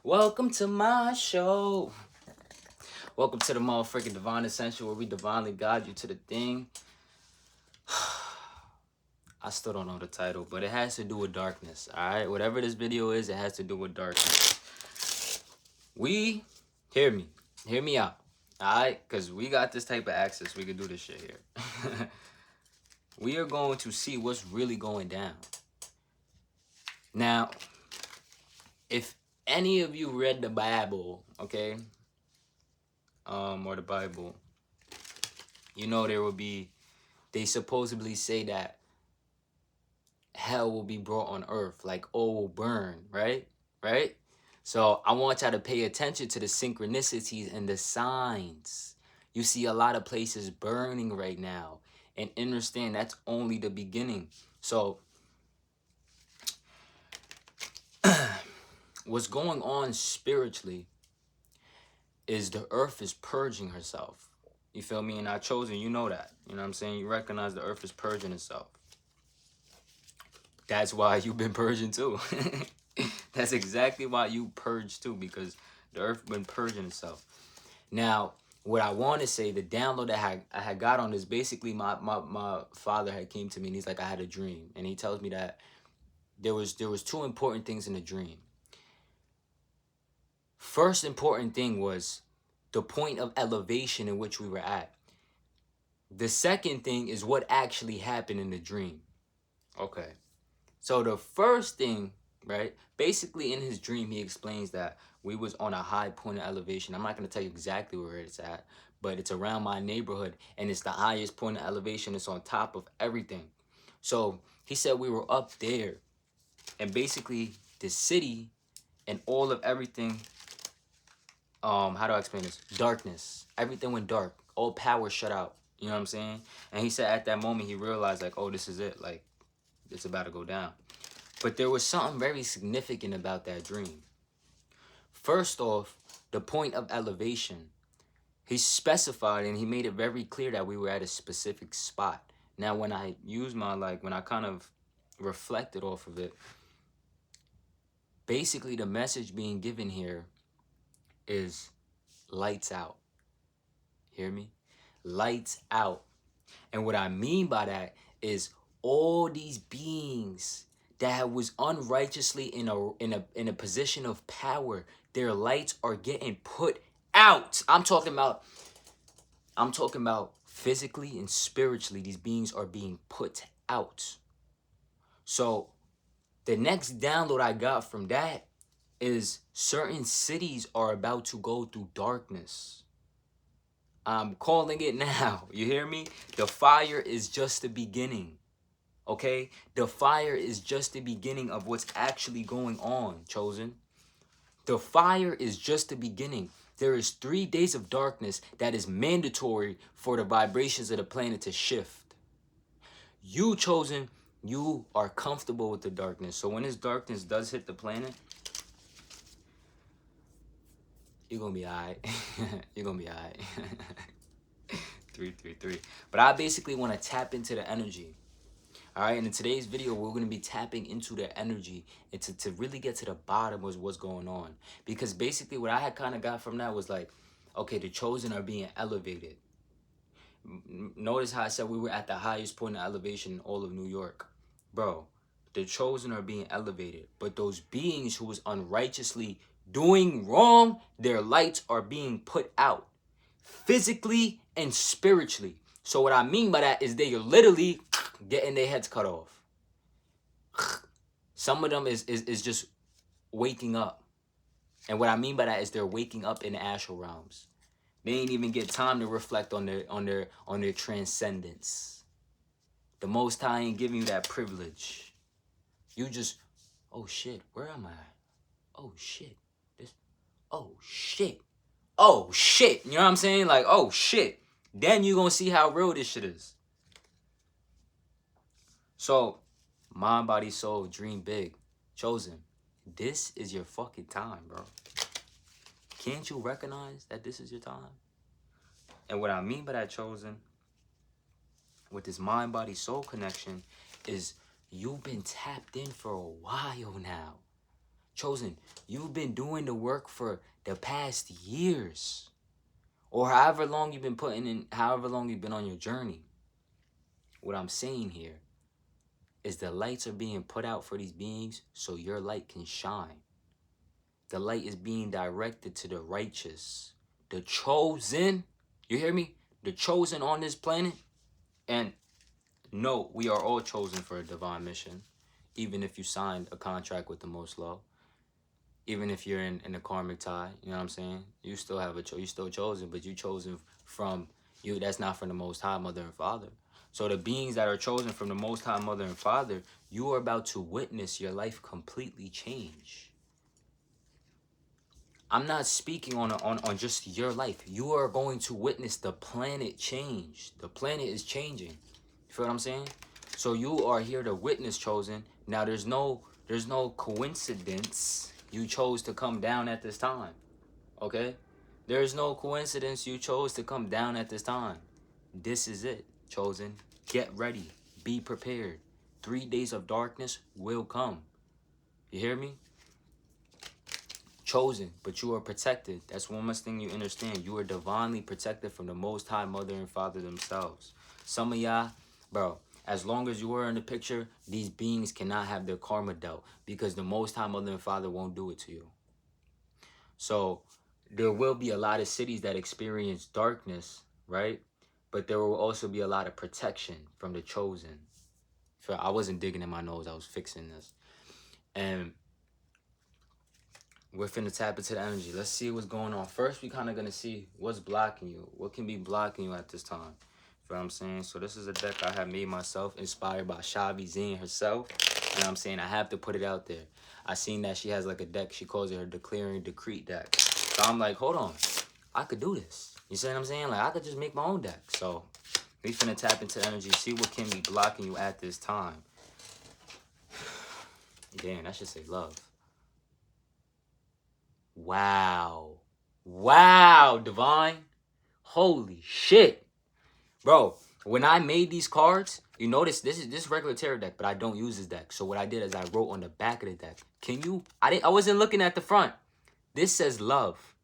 Welcome to my show. Welcome to the motherfucking Divine Essential where we divinely guide you to the thing. I still don't know the title, but it has to do with darkness. Alright? Whatever this video is, it has to do with darkness. We, hear me. Hear me out. Alright? Because we got this type of access. We can do this shit here. We are going to see what's really going down. Now, if any of you read the Bible, okay? Or the Bible, you know they supposedly say that hell will be brought on earth, like all will burn, right? Right? So I want y'all to pay attention to the synchronicities and the signs. You see a lot of places burning right now, and understand that's only the beginning. So what's going on spiritually is the earth is purging herself. You feel me? And I chosen, you know that. You know what I'm saying? You recognize the earth is purging itself. That's why you've been purging too. That's exactly why you purge too, because the earth been purging itself. Now, what I want to say, the download that I had got on this, basically my father had came to me and he's like, I had a dream. And he tells me that there was two important things in the dream. First important thing was the point of elevation in which we were at. The second thing is what actually happened in the dream. Okay. So the first thing, right? Basically in his dream, he explains that we was on a high point of elevation. I'm not going to tell you exactly where it's at, but it's around my neighborhood and it's the highest point of elevation. It's on top of everything. So he said we were up there and basically the city and all of everything, how do I explain this? Darkness. Everything went dark. All power shut out. You know what I'm saying? And he said at that moment he realized like, oh, this is it. Like, it's about to go down. But there was something very significant about that dream. First off, the point of elevation. He specified and he made it very clear that we were at a specific spot. Now, when I used when I kind of reflected off of it, basically the message being given here is lights out. Hear me? Lights out. And what I mean by that is all these beings that was unrighteously in a position of power, their lights are getting put out. I'm talking about physically and spiritually, these beings are being put out. So the next download I got from that is certain cities are about to go through darkness. I'm calling it now. You hear me? The fire is just the beginning. Okay? The fire is just the beginning of what's actually going on, chosen. The fire is just the beginning. There is 3 days of darkness that is mandatory for the vibrations of the planet to shift. You, chosen, you are comfortable with the darkness. So when this darkness does hit the planet, you're going to be all right. You're going to be all right. 333. But I basically want to tap into the energy. All right, and in today's video, we're going to be tapping into their energy and to really get to the bottom of what's going on. Because basically what I had kind of got from that was like, okay, the chosen are being elevated. Notice how I said we were at the highest point of elevation in all of New York. Bro, the chosen are being elevated. But those beings who was unrighteously doing wrong, their lights are being put out. Physically and spiritually. So what I mean by that is they are literally getting their heads cut off. Some of them is just waking up. And what I mean by that is they're waking up in the astral realms. They ain't even get time to reflect on their transcendence. The Most High ain't giving you that privilege. You just, oh shit, where am I? Oh shit. Oh shit. Oh shit. You know what I'm saying? Like, oh shit. Then you gonna see how real this shit is. So, mind, body, soul, dream big. Chosen. This is your fucking time, bro. Can't you recognize that this is your time? And what I mean by that, chosen, with this mind, body, soul connection, is you've been tapped in for a while now. Chosen, you've been doing the work for the past years. Or however long you've been putting in, however long you've been on your journey. What I'm saying here is the lights are being put out for these beings so your light can shine. The light is being directed to the righteous, the chosen. You hear me? The chosen on this planet. And no, we are all chosen for a divine mission. Even if you signed a contract with the Most Low. Even if you're in a karmic tie, you know what I'm saying? You still have you still chosen, but you chosen from you. That's not from the Most High, Mother and Father. So the beings that are chosen from the Most High, Mother and Father, you are about to witness your life completely change. I'm not speaking on just your life. You are going to witness the planet change. The planet is changing. You feel what I'm saying? So you are here to witness, chosen. Now there's no coincidence you chose to come down at this time. Okay? There's no coincidence you chose to come down at this time. This is it, chosen. Get ready. Be prepared. 3 days of darkness will come. You hear me? Chosen, but you are protected. That's one must thing you understand. You are divinely protected from the Most High, Mother and Father themselves. Some of y'all, bro, as long as you are in the picture, these beings cannot have their karma dealt because the Most High, Mother and Father won't do it to you. So there will be a lot of cities that experience darkness, right? But there will also be a lot of protection from the chosen. I wasn't digging in my nose. I was fixing this. And we're finna tap into the energy. Let's see what's going on. First, we kind of gonna see what's blocking you. What can be blocking you at this time? You know what I'm saying? So this is a deck I have made myself, inspired by Shavi Zine herself. You know what I'm saying? I have to put it out there. I seen that she has like a deck. She calls it her Declaring Decree deck. So I'm like, hold on. I could do this. You see what I'm saying? Like, I could just make my own deck. So we finna tap into energy. See what can be blocking you at this time. Damn, that should say love. Wow. Wow, Divine. Holy shit. Bro, when I made these cards, you notice this is regular tarot deck, but I don't use this deck. So what I did is I wrote on the back of the deck. I wasn't looking at the front. This says love.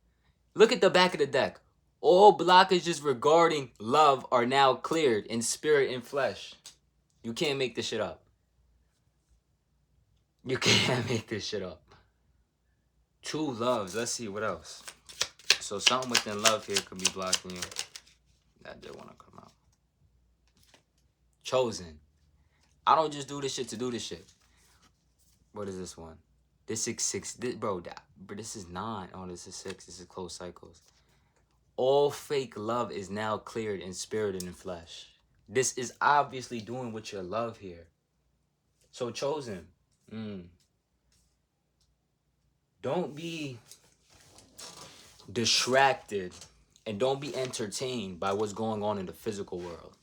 Look at the back of the deck. All blockages regarding love are now cleared in spirit and flesh. You can't make this shit up. You can't make this shit up. 2 loves. Let's see what else. So something within love here could be blocking you. That did want to come out. Chosen. I don't just do this shit to do this shit. What is this one? This is 6. This is 9. Oh, this is 6. This is closed cycles. All fake love is now cleared in spirit and in flesh. This is obviously doing with your love here. So chosen. Don't be distracted and don't be entertained by what's going on in the physical world.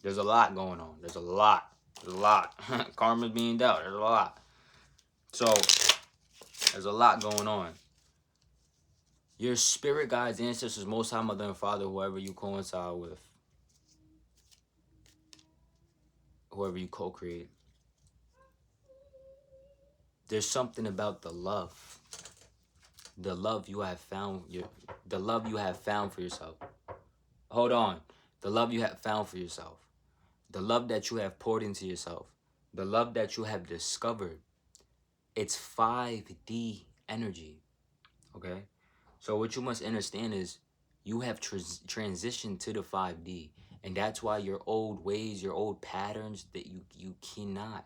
There's a lot going on. There's a lot. Karma's being dealt. There's a lot. So there's a lot going on. Your spirit guides, ancestors, Most High, Mother and Father, whoever you coincide with, whoever you co-create. There's something about the love. The love you have found. The love you have found for yourself. Hold on. The love you have found for yourself. The love that you have poured into yourself. The love that you have discovered. It's 5D energy. Okay? So what you must understand is you have transitioned to the 5D. And that's why your old ways, your old patterns, that you cannot.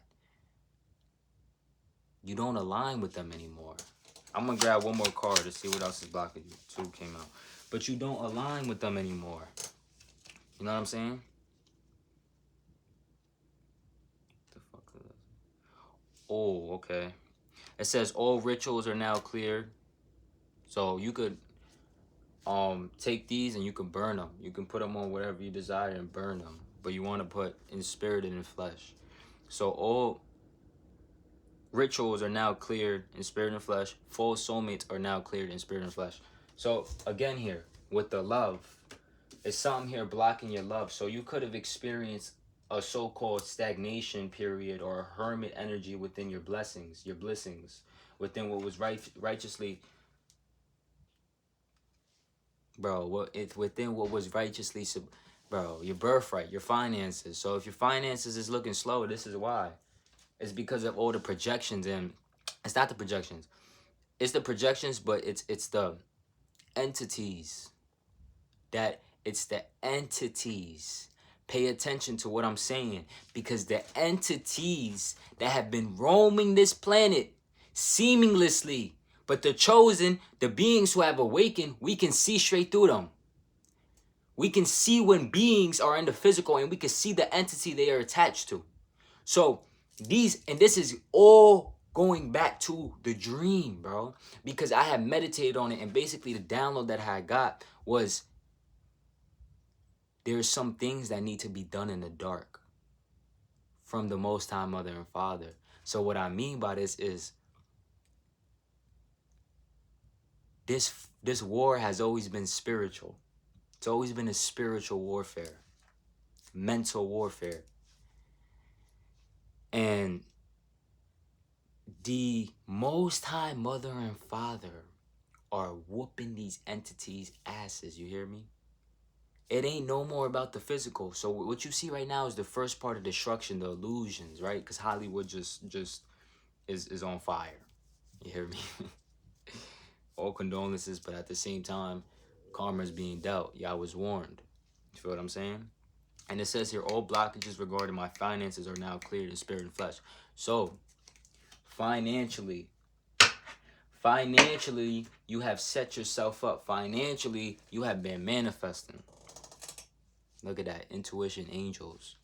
You don't align with them anymore. I'm going to grab one more card to see what else is blocking you. 2 came out. But you don't align with them anymore. You know what I'm saying? What the fuck is this? Oh, okay. It says all rituals are now cleared. So you could take these and you can burn them. You can put them on whatever you desire and burn them. But you want to put in spirit and in flesh. So all rituals are now cleared in spirit and flesh. False soulmates are now cleared in spirit and flesh. So again here, with the love, it's something here blocking your love. So you could have experienced a so-called stagnation period or a hermit energy within your blessings, within what was righteously, bro. It's within what was righteously, bro. Your birthright, your finances. So if your finances is looking slow, this is why. It's because of all the projections, and it's not the projections. It's the projections, but it's the entities that it's the entities. Pay attention to what I'm saying, because the entities that have been roaming this planet seamlessly, but the chosen, the beings who have awakened, we can see straight through them. We can see when beings are in the physical, and we can see the entity they are attached to. So this is all going back to the dream, bro, because I had meditated on it, and basically the download that I got was there's some things that need to be done in the dark from the Most High Mother and Father. So what I mean by this is this war has always been spiritual. It's always been a spiritual warfare, mental warfare. And the Most High Mother and Father are whooping these entities' asses, you hear me? It ain't no more about the physical. So what you see right now is the first part of destruction, the illusions, right? Because Hollywood just is on fire. You hear me? All condolences, but at the same time, karma is being dealt. Y'all was warned. You feel what I'm saying? And it says here, all blockages regarding my finances are now cleared in spirit and flesh. So, financially, you have set yourself up. Financially, you have been manifesting. Look at that. Intuition, angels.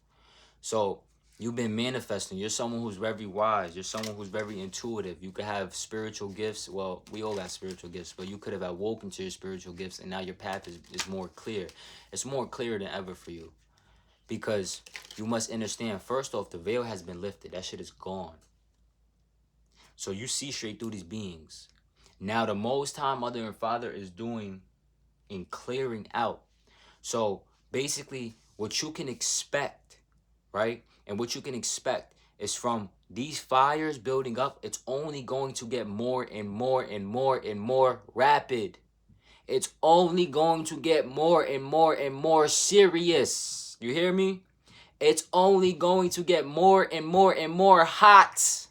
So, you've been manifesting. You're someone who's very wise. You're someone who's very intuitive. You could have spiritual gifts. Well, we all have spiritual gifts, but you could have awoken to your spiritual gifts, and now your path is more clear. It's more clear than ever for you. Because you must understand, first off, the veil has been lifted. That shit is gone. So you see straight through these beings. Now the Most High Mother and Father is doing in clearing out. So basically what you can expect, right? And what you can expect is from these fires building up, it's only going to get more and more and more and more rapid. It's only going to get more and more and more serious. You hear me? It's only going to get more and more and more hot.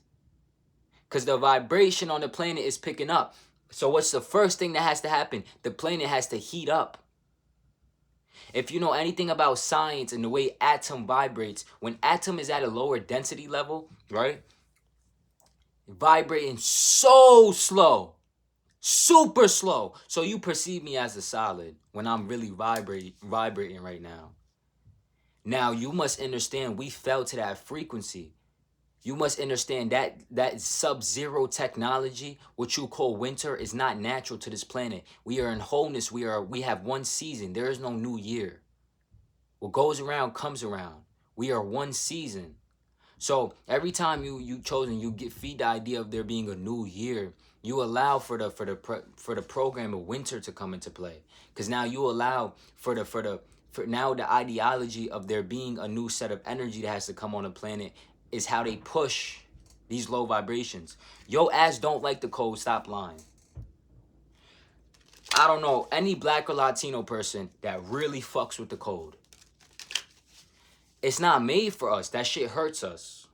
Because the vibration on the planet is picking up. So what's the first thing that has to happen? The planet has to heat up. If you know anything about science and the way atom vibrates, when atom is at a lower density level, right? Vibrating so slow. Super slow. So you perceive me as a solid when I'm really vibrating right now. Now you must understand we fell to that frequency. You must understand that sub-zero technology, what you call winter, is not natural to this planet. We are in wholeness. We have one season. There is no new year. What goes around comes around. We are one season. So every time you feed the idea of there being a new year, you allow for the program of winter to come into play. Because now you allow for now the ideology of there being a new set of energy that has to come on the planet is how they push these low vibrations. Yo ass don't like the cold, stop lying. I don't know any black or Latino person that really fucks with the cold. It's not made for us. That shit hurts us.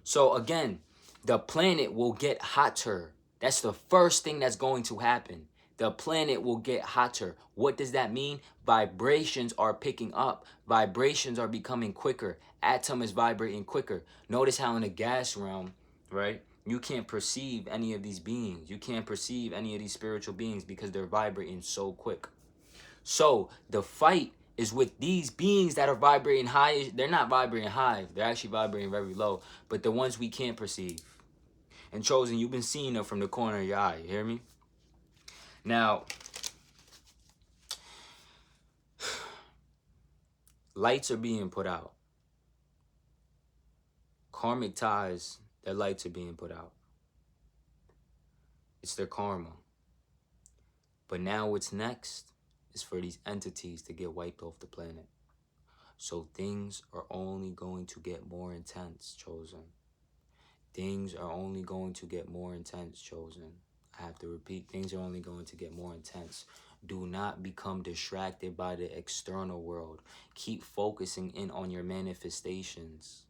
So again, the planet will get hotter. That's the first thing that's going to happen. The planet will get hotter. What does that mean? Vibrations are picking up. Vibrations are becoming quicker. Atom is vibrating quicker. Notice how in the gas realm, right? You can't perceive any of these beings. You can't perceive any of these spiritual beings because they're vibrating so quick. So the fight is with these beings that are vibrating high. They're not vibrating high. They're actually vibrating very low. But the ones we can't perceive. And Chosen, you've been seeing them from the corner of your eye. You hear me? Now, lights are being put out. Karmic ties, their lights are being put out. It's their karma. But now what's next is for these entities to get wiped off the planet. So things are only going to get more intense, Chosen. things are only going to get more intense, chosen. I have to repeat, things are only going to get more intense. Do not become distracted by the external world. Keep focusing in on your manifestations.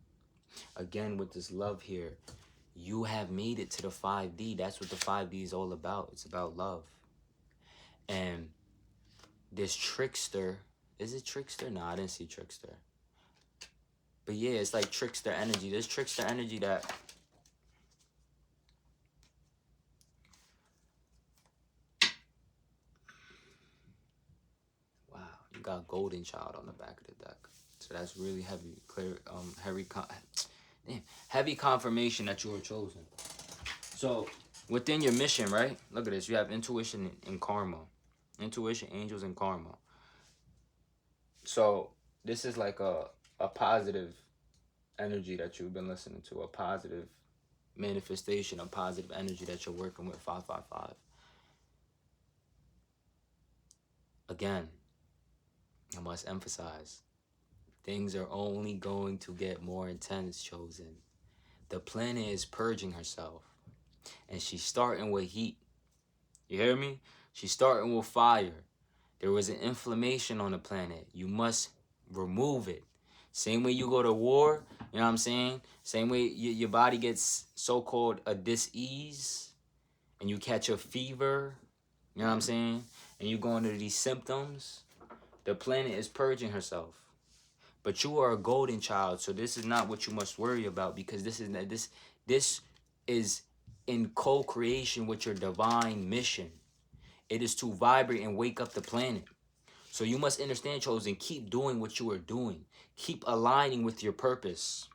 Again, with this love here, you have made it to the 5D. That's what the 5D is all about. It's about love. And this trickster, is it trickster? No, I didn't see trickster. But yeah, it's like trickster energy. This trickster energy that wow, you got golden child on the back of the deck. So that's really heavy, heavy confirmation that you were chosen. So within your mission, right? Look at this. You have intuition and karma. Intuition, angels, and karma. So this is like a positive energy that you've been listening to, a positive manifestation, a positive energy that you're working with, 555. Again, I must emphasize, things are only going to get more intense, chosen. The planet is purging herself, and she's starting with heat. You hear me? She's starting with fire. There was an inflammation on the planet. You must remove it. Same way you go to war, you know what I'm saying? Same way your body gets so-called a dis-ease, and you catch a fever, you know what I'm saying? And you go into these symptoms. The planet is purging herself. But you are a golden child, so this is not what you must worry about, because this is in co-creation with your divine mission. It is to vibrate and wake up the planet. So you must understand, chosen, keep doing what you are doing. Keep aligning with your purpose.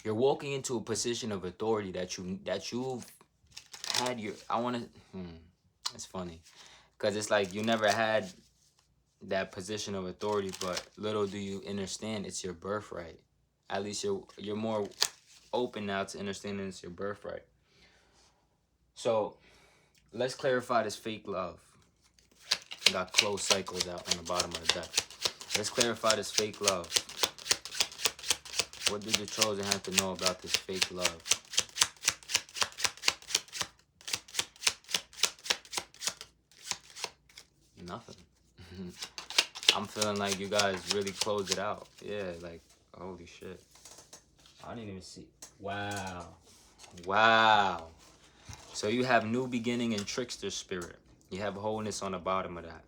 You're walking into a position of authority that you've had your, I want to, it's funny, because it's like you never had that position of authority, but little do you understand it's your birthright. At least you're more open now to understanding it's your birthright. So let's clarify this fake love. I got closed cycles out on the bottom of the deck. Let's clarify this fake love. What did the chosen have to know about this fake love? Nothing. I'm feeling like you guys really closed it out. Yeah, like, holy shit. I didn't even see. Wow. Wow. So you have new beginning and trickster spirit. You have wholeness on the bottom of that.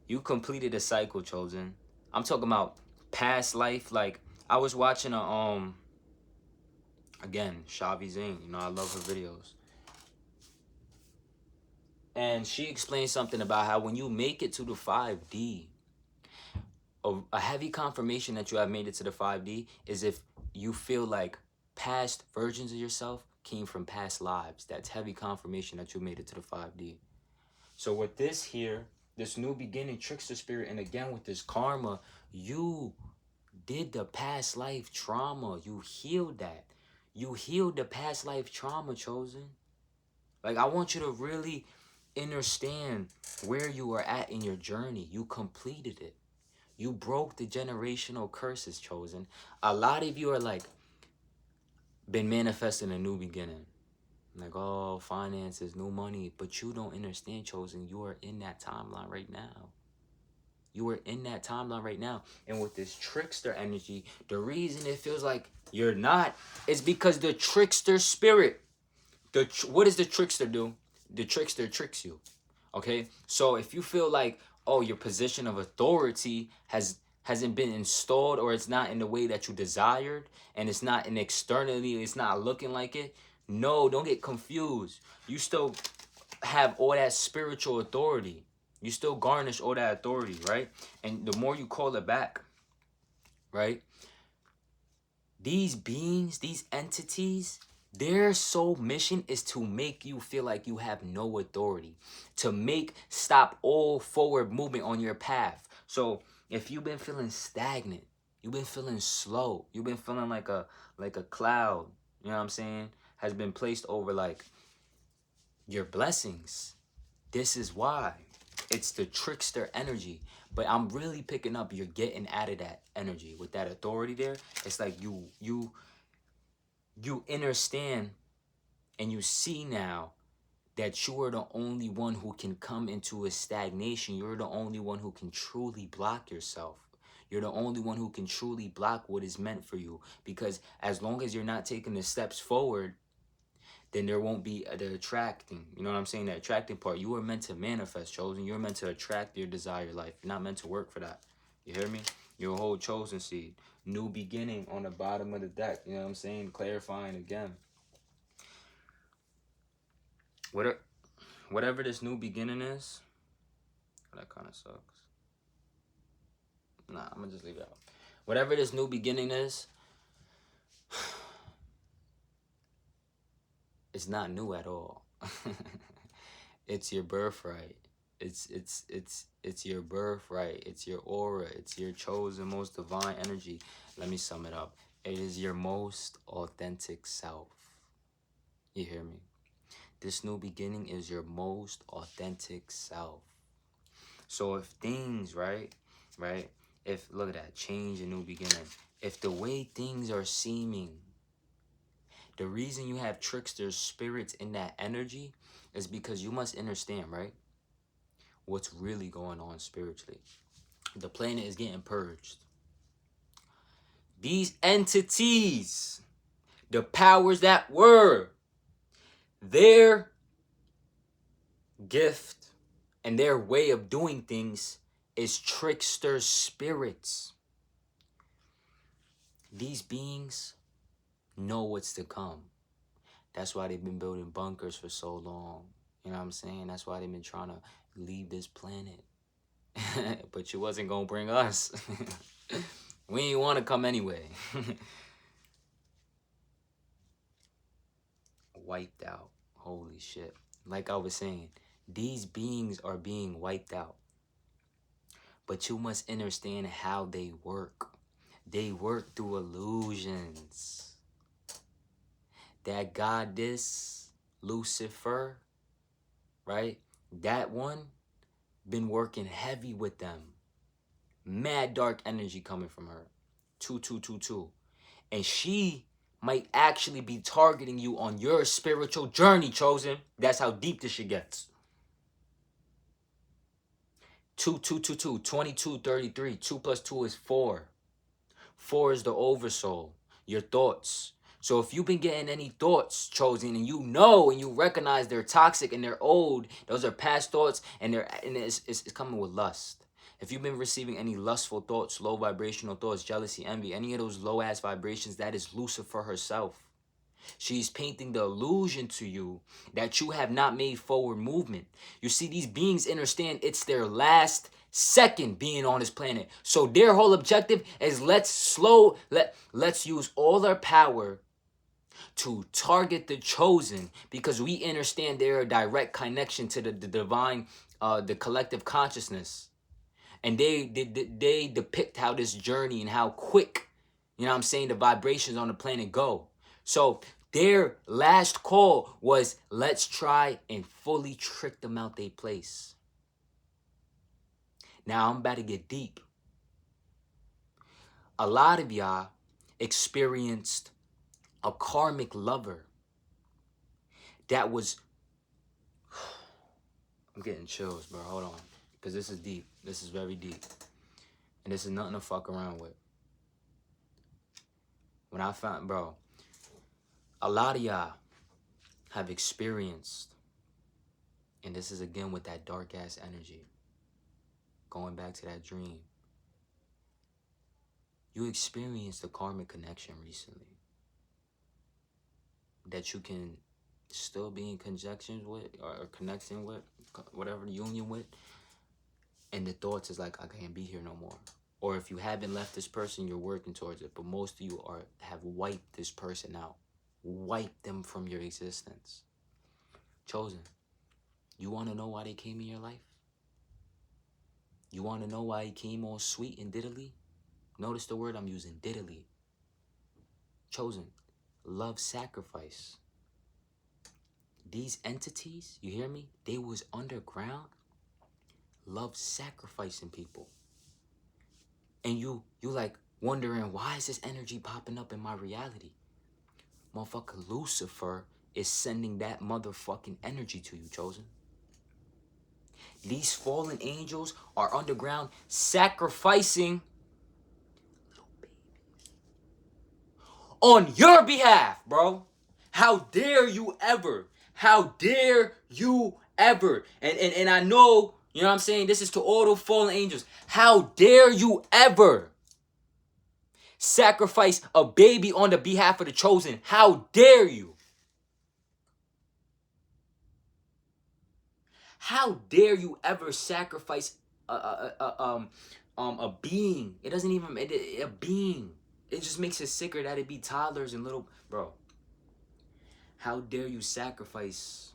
You completed a cycle, chosen. I'm talking about past life. Like, I was watching again, Shavi Zane. You know, I love her videos. And she explained something about how when you make it to the 5D, a heavy confirmation that you have made it to the 5D is if you feel like past versions of yourself came from past lives. That's heavy confirmation that you made it to the 5D. So with this here, this new beginning, trickster spirit, and again with this karma, you did the past life trauma. You healed that. You healed the past life trauma, chosen. Like, I want you to really understand where you are at in your journey. You completed it. You broke the generational curses, chosen. A lot of you are like, been manifesting a new beginning. Like, oh, finances, new money. But you don't understand, chosen. You are in that timeline right now. You are in that timeline right now. And with this trickster energy, the reason it feels like you're not is because the trickster spirit. What does the trickster do? The trickster tricks you. Okay? So if you feel like, oh, your position of authority hasn't been installed, or it's not in the way that you desired, and it's not in externally, it's not looking like it. No, don't get confused. You still have all that spiritual authority. You still garnish all that authority, right? And the more you call it back, right? These beings, these entities, their sole mission is to make you feel like you have no authority, to stop all forward movement on your path. So if you've been feeling stagnant, you've been feeling slow, you've been feeling like a cloud, you know what I'm saying, has been placed over like your blessings. This is why. It's the trickster energy. But I'm really picking up you're getting out of that energy with that authority there. It's like you you understand and you see now that you are the only one who can come into a stagnation. You're the only one who can truly block yourself. You're the only one who can truly block what is meant for you. Because as long as you're not taking the steps forward, then there won't be the attracting. You know what I'm saying? The attracting part. You are meant to manifest, chosen. You're meant to attract your desired life. You're not meant to work for that. You hear me? You're a whole chosen seed. New beginning on the bottom of the deck. You know what I'm saying? Clarifying again. Whatever this new beginning is, that kind of sucks. Nah, I'm gonna just leave it out. Whatever this new beginning is, it's not new at all. It's your birthright. It's your birthright. It's your aura. It's your chosen most divine energy. Let me sum it up. It is your most authentic self. You hear me? This new beginning is your most authentic self. So if things, right? If, look at that, change and new beginning. If the way things are seeming, the reason you have tricksters, spirits in that energy is because you must understand, right? What's really going on spiritually. The planet is getting purged. These entities, the powers that were, their gift and their way of doing things is trickster spirits. These beings know what's to come. That's why they've been building bunkers for so long. You know what I'm saying? That's why they've been trying to leave this planet. But you wasn't gonna bring us. We ain't want to come anyway. Wiped out. Holy shit. Like I was saying, these beings are being wiped out. But you must understand how they work. They work through illusions. That goddess, Lucifer, right? That one been working heavy with them. Mad dark energy coming from her. 2222. And she might actually be targeting you on your spiritual journey, chosen. That's how deep this shit gets. 2222, 2233. 2 plus 2 is 4. 4 is the oversoul, your thoughts. So if you've been getting any thoughts, chosen, and you know and you recognize they're toxic and they're old, those are past thoughts, and it's coming with lust. If you've been receiving any lustful thoughts, low vibrational thoughts, jealousy, envy, any of those low ass vibrations, that is Lucifer herself. She's painting the illusion to you that you have not made forward movement. You see, these beings understand it's their last second being on this planet. So their whole objective is let's use all our power to target the chosen, because we understand they're a direct connection to the divine, the collective consciousness. And they depict how this journey and how quick, you know what I'm saying, the vibrations on the planet go. So their last call was let's try and fully trick them out they place. Now I'm about to get deep. A lot of y'all experienced a karmic lover that was... I'm getting chills, bro. Hold on. Because this is deep. This is very deep. And this is nothing to fuck around with. When I found, bro, a lot of y'all have experienced, and this is again with that dark ass energy, going back to that dream. You experienced a karmic connection recently that you can still be in conjunction with, or connection with, whatever the union with, and the thoughts is like, I can't be here no more. Or if you haven't left this person, you're working towards it, but most of you have wiped this person out. Wipe them from your existence. Chosen, you want to know why they came in your life? You want to know why he came all sweet and diddly? Notice the word I'm using, diddly. Chosen, love sacrifice. These entities, you hear me? They was underground, love sacrificing people. And you like wondering, why is this energy popping up in my reality? Motherfucker Lucifer is sending that motherfucking energy to you, Chosen. These fallen angels are underground sacrificing on your behalf, bro. How dare you ever? How dare you ever? And I know, you know what I'm saying? This is to all the fallen angels. How dare you ever sacrifice a baby on the behalf of the chosen? How dare you? How dare you ever sacrifice a being? It doesn't even a being. It just makes it sicker that it be toddlers and little bro. How dare you sacrifice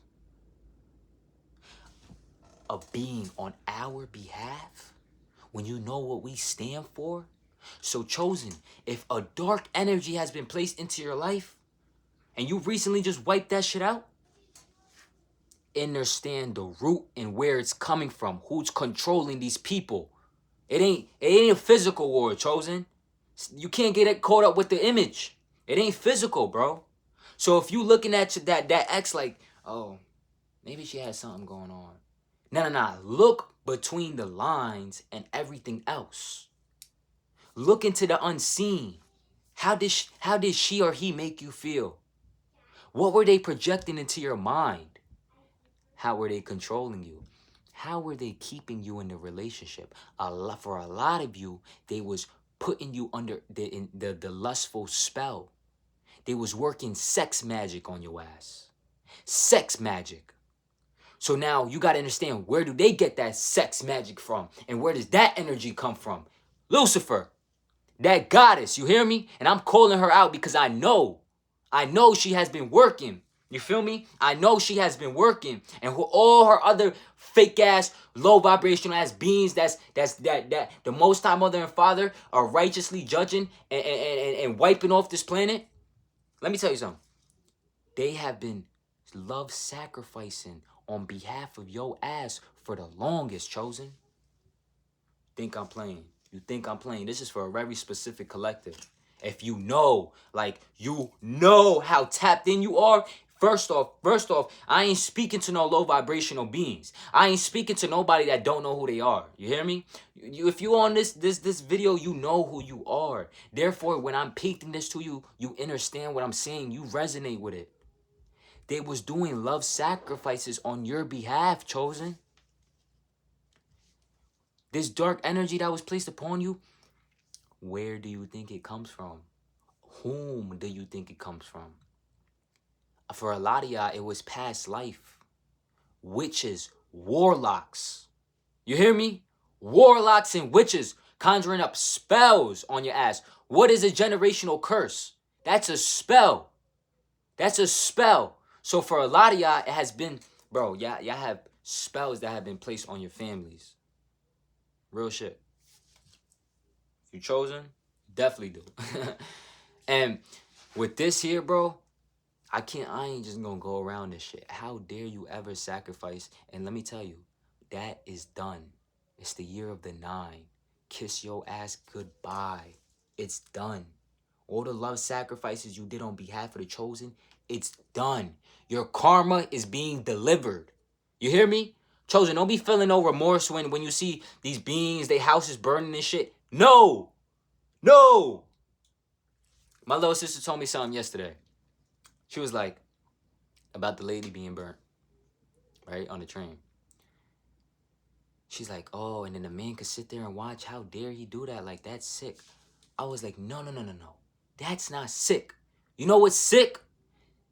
a being on our behalf when you know what we stand for? So chosen, if a dark energy has been placed into your life and you recently just wiped that shit out, understand the root and where it's coming from, who's controlling these people. It ain't a physical war, chosen. You can't get caught up with the image. It ain't physical, bro. So if you looking at that ex like, oh, maybe she has something going on. Nah. Look between the lines and everything else. Look into the unseen. How did she or he make you feel? What were they projecting into your mind? How were they controlling you? How were they keeping you in the relationship? For a lot of you, they was putting you under the lustful spell. They was working sex magic on your ass. Sex magic. So now you got to understand, where do they get that sex magic from? And where does that energy come from? Lucifer, that goddess, you hear me? And I'm calling her out because I know she has been working. You feel me? I know she has been working. And all her other fake ass, low vibrational ass beings that the Most High Mother and Father are righteously judging and wiping off this planet. Let me tell you something. They have been love sacrificing on behalf of your ass for the longest, chosen. Think I'm playing. You think I'm playing. This is for a very specific collective. If you know how tapped in you are, first off, I ain't speaking to no low vibrational beings. I ain't speaking to nobody that don't know who they are. You hear me? If you on this video, you know who you are. Therefore, when I'm painting this to you, you understand what I'm saying. You resonate with it. They was doing love sacrifices on your behalf, chosen. This dark energy that was placed upon you, where do you think it comes from? Whom do you think it comes from? For a lot of y'all, it was past life. Witches, warlocks. You hear me? Warlocks and witches conjuring up spells on your ass. What is a generational curse? That's a spell. That's a spell. So for a lot of y'all, it has been, bro, y'all have spells that have been placed on your families. Real shit. If you chosen, definitely do. And with this here, bro, I ain't just gonna go around this shit. How dare you ever sacrifice? And let me tell you, that is done. It's the year of the 9. Kiss your ass goodbye. It's done. All the love sacrifices you did on behalf of the chosen, it's done. Your karma is being delivered. You hear me? Chosen, don't be feeling no remorse when you see these beings, their houses burning and shit. No! My little sister told me something yesterday. She was like, about the lady being burnt, right, on the train. She's like, oh, and then the man could sit there and watch. How dare he do that? Like, that's sick. I was like, no. That's not sick. You know what's sick?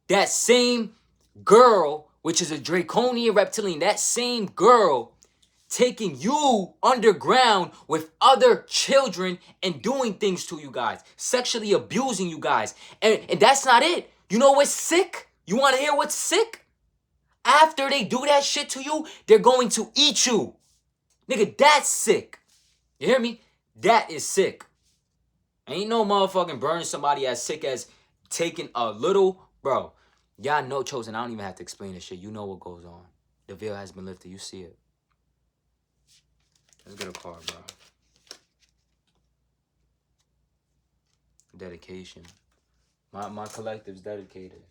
That same girl, which is a draconian reptilian, that same girl taking you underground with other children and doing things to you guys, sexually abusing you guys. And that's not it. You know what's sick? You want to hear what's sick? After they do that shit to you, they're going to eat you. Nigga, that's sick. You hear me? That is sick. Ain't no motherfucking burning somebody as sick as taking a little, bro. Y'all know, chosen. I don't even have to explain this shit. You know what goes on. The veil has been lifted. You see it. Let's get a card, bro. Dedication. My collective is dedicated.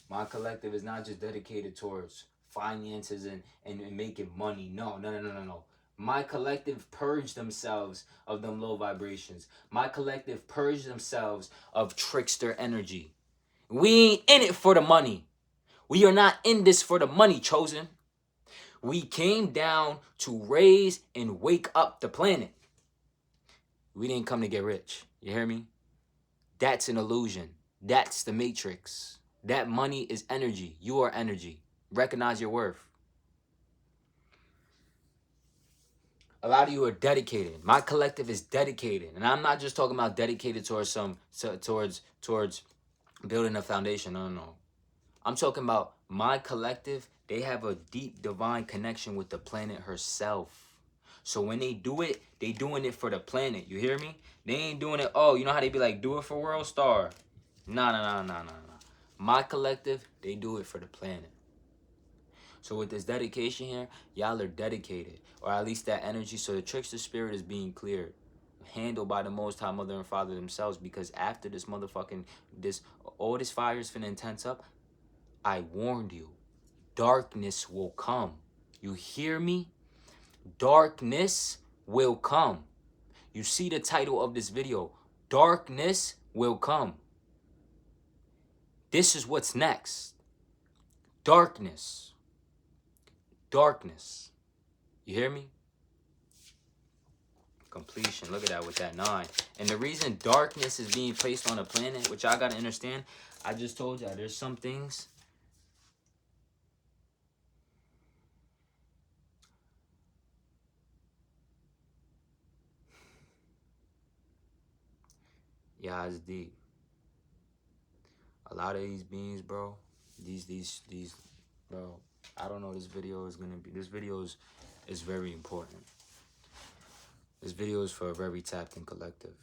My collective is not just dedicated towards finances and making money. No. My collective purge themselves of them low vibrations. My collective purge themselves of trickster energy. We ain't in it for the money. We are not in this for the money, chosen. We came down to raise and wake up the planet. We didn't come to get rich. You hear me? That's an illusion. That's the matrix. That money is energy. You are energy. Recognize your worth. A lot of you are dedicated. My collective is dedicated, and I'm not just talking about dedicated towards towards building a foundation. No. I'm talking about my collective. They have a deep divine connection with the planet herself. So when they do it, they doing it for the planet. You hear me? They ain't doing it. Oh, you know how they be like, do it for World Star. Nah. My collective, they do it for the planet. So with this dedication here, y'all are dedicated, or at least that energy. So the trickster spirit is being cleared, handled by the Most High Mother and Father themselves. Because after this motherfucking all this fire is finna intense up. I warned you, darkness will come. You hear me? Darkness will come. You see the title of this video, darkness will come. This is what's next. Darkness. Darkness. You hear me? Completion. Look at that with that 9. And the reason darkness is being placed on the planet, which I gotta understand, I just told y'all there's some things. Yeah, it's deep. A lot of these beings, bro. These, bro. I don't know. This video is gonna be. This video is very important. This video is for a very tapped in collective.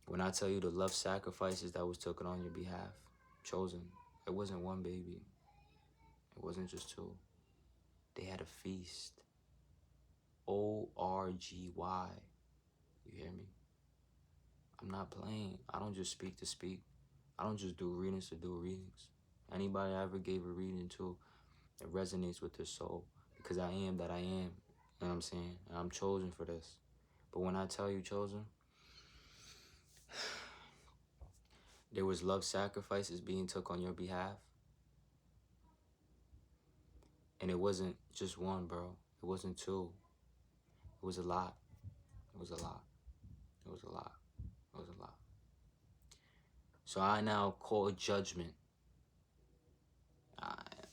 When I tell you the love sacrifices that was taken on your behalf, chosen, it wasn't one baby. It wasn't just 2. They had a feast. ORGY. You hear me? I'm not playing. I don't just speak to speak. I don't just do readings to do readings. Anybody I ever gave a reading to, it resonates with their soul. Because I am that I am. You know what I'm saying? And I'm chosen for this. But when I tell you chosen, there was love sacrifices being took on your behalf. And it wasn't just 1, bro. It wasn't 2. It was a lot. It was a lot. It was a lot. It was a lot. So I now call judgment.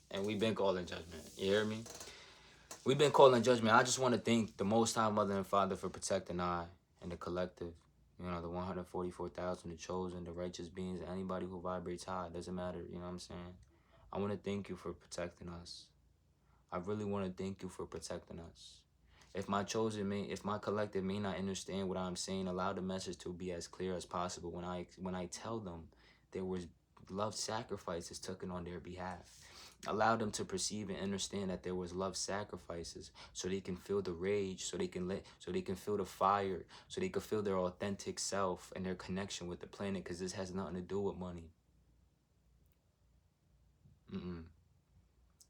And we've been calling judgment. You hear me? We've been calling judgment. I just want to thank the Most High Mother and Father for protecting I and the collective. You know, the 144,000, the chosen, the righteous beings, anybody who vibrates high. It doesn't matter. You know what I'm saying? I want to thank you for protecting us. I really want to thank you for protecting us. If my collective may not understand what I'm saying, allow the message to be as clear as possible when I tell them there was love sacrifices taken on their behalf. Allow them to perceive and understand that there was love sacrifices, so they can feel the rage, so they can feel the fire, so they can feel their authentic self and their connection with the planet, because this has nothing to do with money.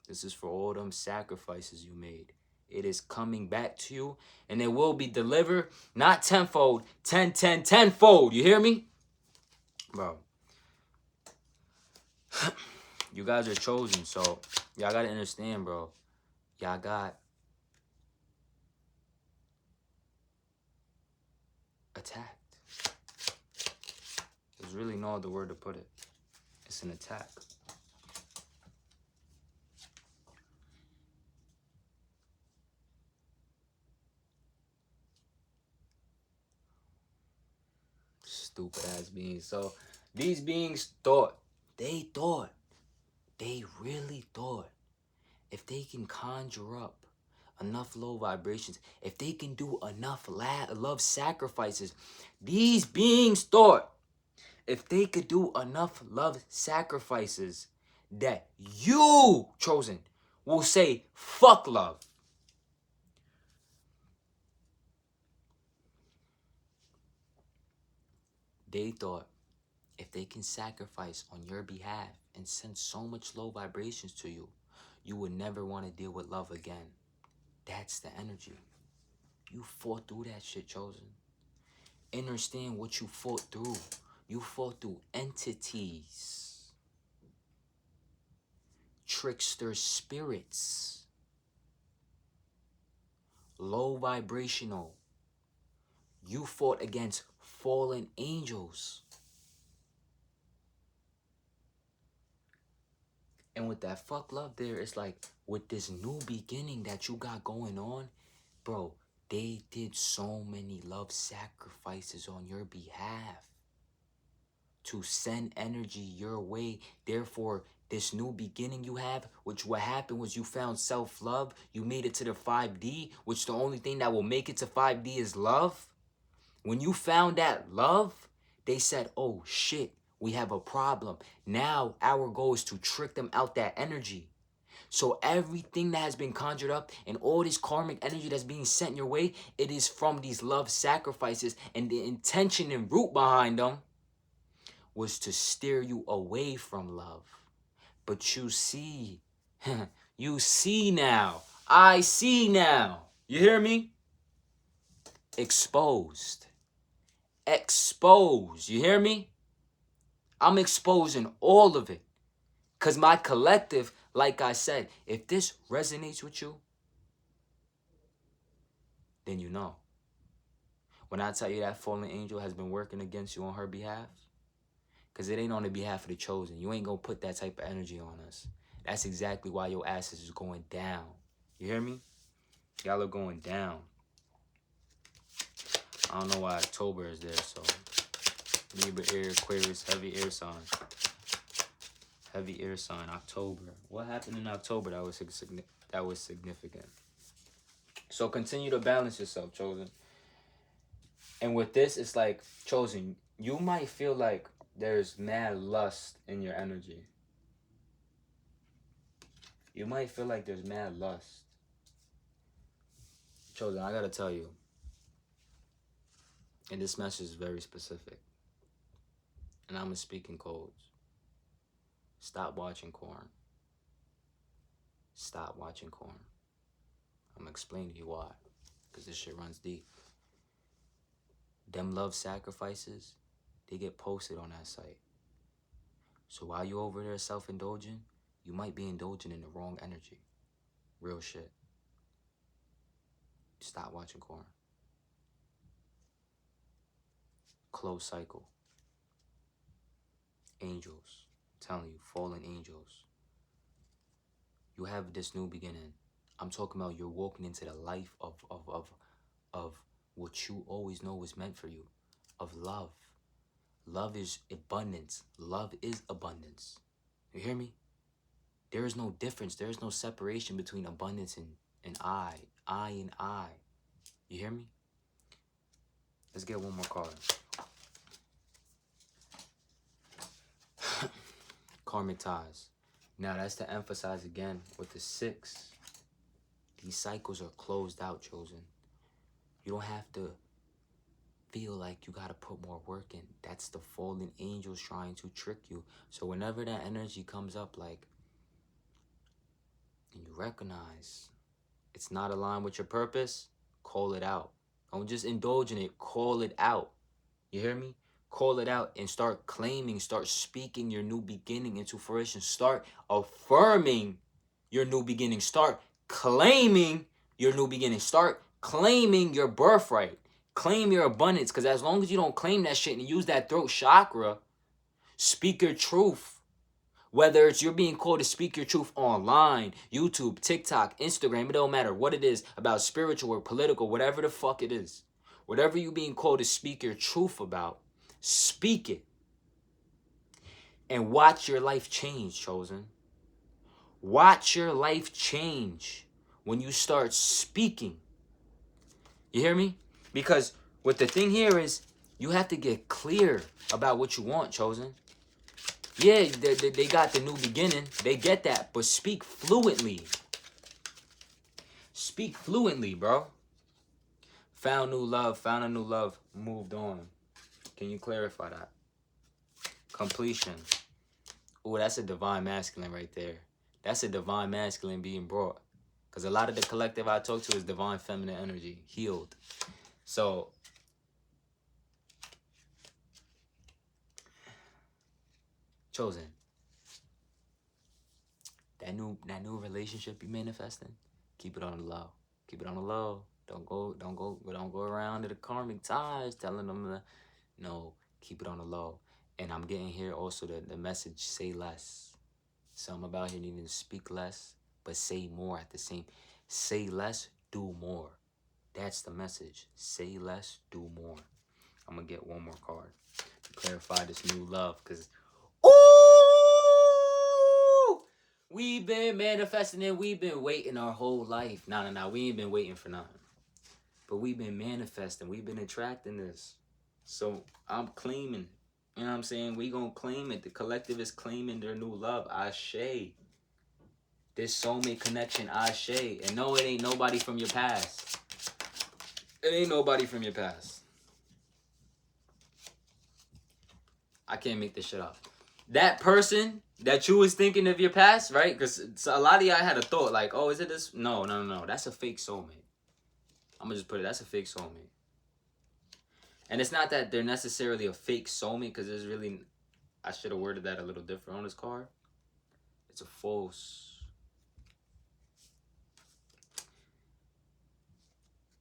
This is for all them sacrifices you made. It is coming back to you, and it will be delivered, not tenfold, 10-10-10-fold. You hear me? Bro. You guys are chosen, so y'all gotta understand, bro. Y'all got attacked. There's really no other word to put it. It's an attack. Stupid ass beings. So these beings they really thought, if they can conjure up enough low vibrations, if they can do enough love sacrifices, these beings thought, if they could do enough love sacrifices, that you, chosen, will say, fuck love. They thought if they can sacrifice on your behalf and send so much low vibrations to you, you would never want to deal with love again. That's the energy. You fought through that shit, Chosen. Understand what you fought through. You fought through entities, trickster spirits, low vibrational. You fought against fallen angels. And with that fuck love there, it's like, with this new beginning that you got going on, bro, they did so many love sacrifices on your behalf to send energy your way. Therefore, this new beginning you have, which what happened was you found self-love, you made it to the 5D, which the only thing that will make it to 5D is love. When you found that love, they said, oh shit, we have a problem. Now our goal is to trick them out that energy. So everything that has been conjured up and all this karmic energy that's being sent your way, it is from these love sacrifices, and the intention and root behind them was to steer you away from love. But you see, you see now, I see now. You hear me? Exposed. Exposed. You hear me? I'm exposing all of it. Because my collective, like I said, if this resonates with you, then you know. When I tell you that fallen angel has been working against you on her behalf, because it ain't on the behalf of the chosen. You ain't going to put that type of energy on us. That's exactly why your asses is going down. You hear me? Y'all are going down. I don't know why October is there, so Libra, air, Aquarius, heavy air sign. Heavy air sign, October. What happened in October that was significant? So continue to balance yourself, Chosen. And with this, it's like, Chosen, you might feel like there's mad lust in your energy. You might feel like there's mad lust. Chosen, I gotta tell you, and this message is very specific, and I'm gonna speak in codes. Stop watching corn. Stop watching corn. I'm gonna explain to you why, because this shit runs deep. Them love sacrifices, they get posted on that site. So while you over there self-indulging, you might be indulging in the wrong energy. Real shit. Stop watching corn. Close cycle. Angels. I'm telling you, fallen angels. You have this new beginning. I'm talking about you're walking into the life of what you always know was meant for you. Of love. Love is abundance. Love is abundance. You hear me? There is no difference. There is no separation between abundance and I and I. You hear me? Let's get one more card. Karmic ties. Now that's to emphasize again with the 6. These cycles are closed out, Chosen. You don't have to feel like you got to put more work in. That's the fallen angels trying to trick you. So whenever that energy comes up, like, and you recognize it's not aligned with your purpose, call it out. Don't just indulge in it. Call it out. You hear me? Call it out and start claiming, start speaking your new beginning into fruition. Start affirming your new beginning. Start claiming your new beginning. Start claiming your birthright. Claim your abundance, because as long as you don't claim that shit and use that throat chakra, speak your truth. Whether it's you're being called to speak your truth online, YouTube, TikTok, Instagram, it don't matter what it is, about spiritual or political, whatever the fuck it is. Whatever you're being called to speak your truth about, speak it. And watch your life change, Chosen. Watch your life change when you start speaking. You hear me? Because what the thing here is, you have to get clear about what you want, Chosen. Yeah, they got the new beginning. They get that. But speak fluently. Speak fluently, bro. Found new love. Found a new love. Moved on. Can you clarify that? completion. Oh, that's a divine masculine right there. That's a divine masculine being brought. Because a lot of the collective I talk to is divine feminine energy, healed. So, chosen. That new relationship you manifesting, keep it on the low. Keep it on the low. Don't go around to the karmic ties telling them to, no, keep it on the low. And I'm getting here also the message, say less. Some about here needing to speak less, but say more at the same. Say less, do more. That's the message. Say less, do more. I'm gonna get one more card to clarify this new love, because ooh, we've been manifesting it. We've been waiting our whole life. No. We ain't been waiting for nothing. But we've been manifesting. We've been attracting this. So I'm claiming. You know what I'm saying? We gonna claim it. The collective is claiming their new love. Ashe. This soulmate connection, Ashe. And no, it ain't nobody from your past. It ain't nobody from your past. I can't make this shit up. That person that you was thinking of your past, right? Because a lot of y'all had a thought like, oh, is it this? No. That's a fake soulmate. I'm going to just put it, that's a fake soulmate. And it's not that they're necessarily a fake soulmate, because there's really, I should have worded that a little different on this card. It's a false.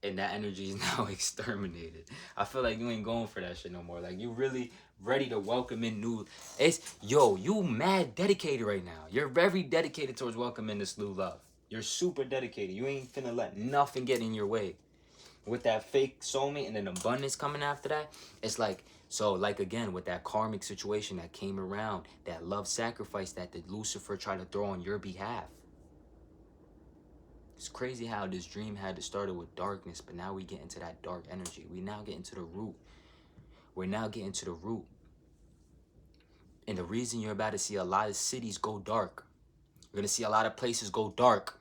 And that energy is now exterminated. I feel like you ain't going for that shit no more. Like, you really ready to welcome in new. You mad dedicated right now. You're very dedicated towards welcoming this new love. You're super dedicated. You ain't finna let nothing get in your way. With that fake soulmate and then abundance coming after that, it's like, so like again, with that karmic situation that came around, that love sacrifice that the Lucifer tried to throw on your behalf. It's crazy how this dream had started with darkness, but now we get into that dark energy. We now get into the root. We're now getting to the root. And the reason you're about to see a lot of cities go dark, you're going to see a lot of places go dark.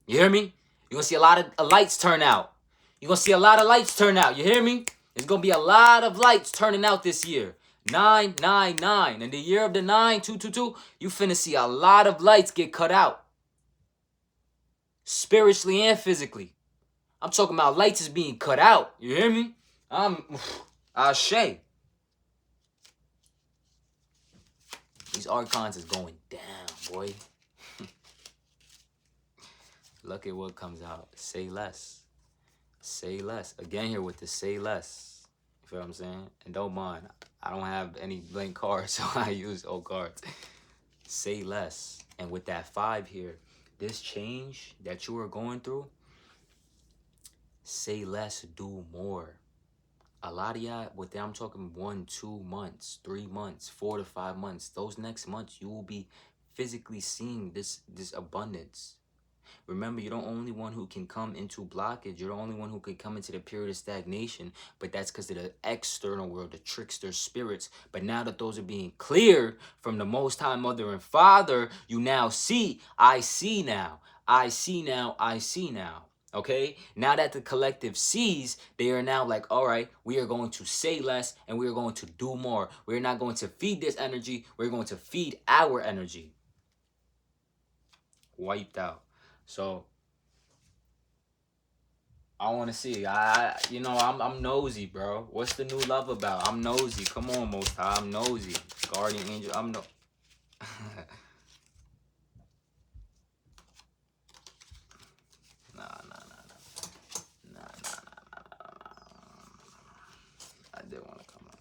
You hear me? You're going to see a lot of lights turn out. You're going to see a lot of lights turn out. You hear me? There's going to be a lot of lights turning out this year. 999. In the year of the 9, 222, you finna see a lot of lights get cut out. Spiritually and physically. I'm talking about lights is being cut out. You hear me? Ashe. These archons is going down, boy. Look at what comes out. Say less. Say less. Again here with the say less. You feel what I'm saying? And don't mind, I don't have any blank cards, so I use old cards. Say less. And with that 5 here, this change that you are going through, say less, do more. A lot of y'all, with that, I'm talking 1, 2 months, 3 months, 4 to 5 months. Those next months, you will be physically seeing this abundance. Remember, you're the only one who can come into blockage. You're the only one who can come into the period of stagnation. But that's because of the external world, the trickster spirits. But now that those are being cleared from the Most High Mother and Father, you now see, I see now. I see now, I see now. Okay, now that the collective sees, they are now like, all right, we are going to say less and we are going to do more. We're not going to feed this energy. We're going to feed our energy. Wiped out. So I want to see. I'm nosy, bro. What's the new love about? I'm nosy. Come on, Most High. I'm nosy. Guardian angel. I'm no. Nah. I did want to come out.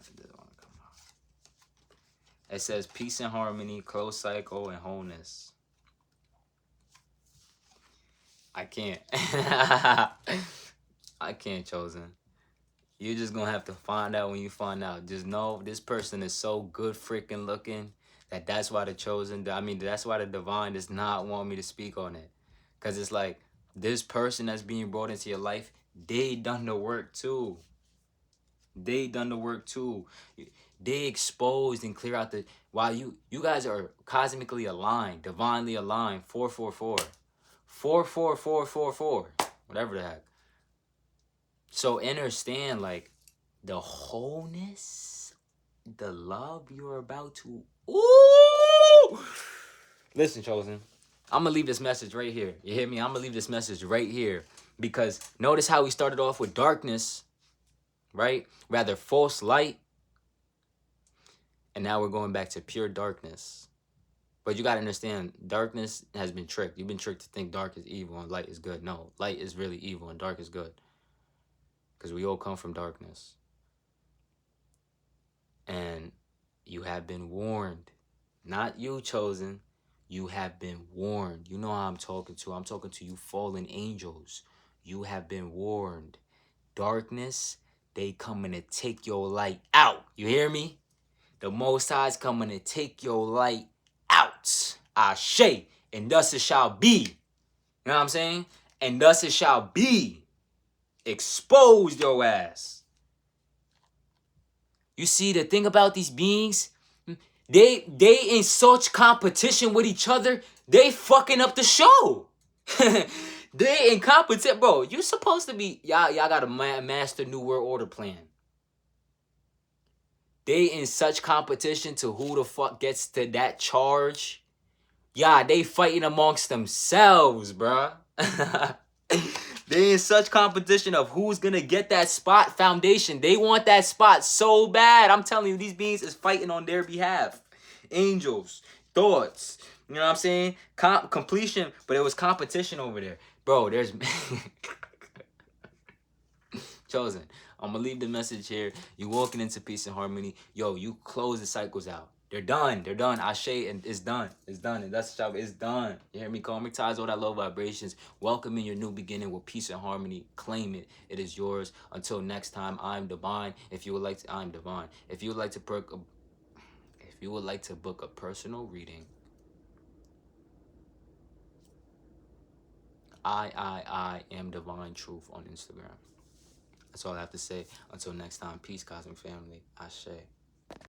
It says peace and harmony, close cycle, and wholeness. I can't. I can't, Chosen. You're just going to have to find out when you find out. Just know this person is so good freaking looking that's why the Chosen, that's why the Divine does not want me to speak on it. Because it's like, this person that's being brought into your life, they done the work too. They exposed and clear out the, while you guys are cosmically aligned, divinely aligned, 444. 44444, whatever the heck. So understand, like, the wholeness the love you're about to. Ooh! Listen, Chosen. I'm gonna leave this message right here. You hear me? I'm gonna leave this message right here because notice how we started off with darkness, right? Rather false light, and now we're going back to pure darkness. But you gotta understand, darkness has been tricked. You've been tricked to think dark is evil and light is good. No, light is really evil and dark is good. Because we all come from darkness. And you have been warned. Not you, Chosen. You have been warned. You know how I'm talking to. I'm talking to you fallen angels. You have been warned. Darkness, they coming to take your light out. You hear me? The Most High's coming to take your light out. Ashe. And thus it shall be. You know what I'm saying? And thus it shall be. Expose your ass. You see, the thing about these beings, they in such competition with each other, they fucking up the show. They in competition, bro. You supposed to be y'all got a master new world order plan. They in such competition to who the fuck gets to that charge. Yeah, they fighting amongst themselves, bruh. They in such competition of who's gonna get that spot foundation. They want that spot so bad. I'm telling you, these beings is fighting on their behalf. Angels, thoughts, you know what I'm saying? Completion, but it was competition over there. Bro, there's... Chosen. I'm gonna leave the message here. You walking into peace and harmony. Yo, you close the cycles out. They're done. They're done. Ashe, and it's done. It's done. And that's the job. It's done. You hear me? Karmic ties, all that low vibrations. Welcome in your new beginning with peace and harmony. Claim it. It is yours. Until next time, I'm Divine. If you would like to, I'm Divine. If you would like to book a personal reading, I am Divine Truth on Instagram. That's all I have to say. Until next time, peace, Cosmic Family. Ashe.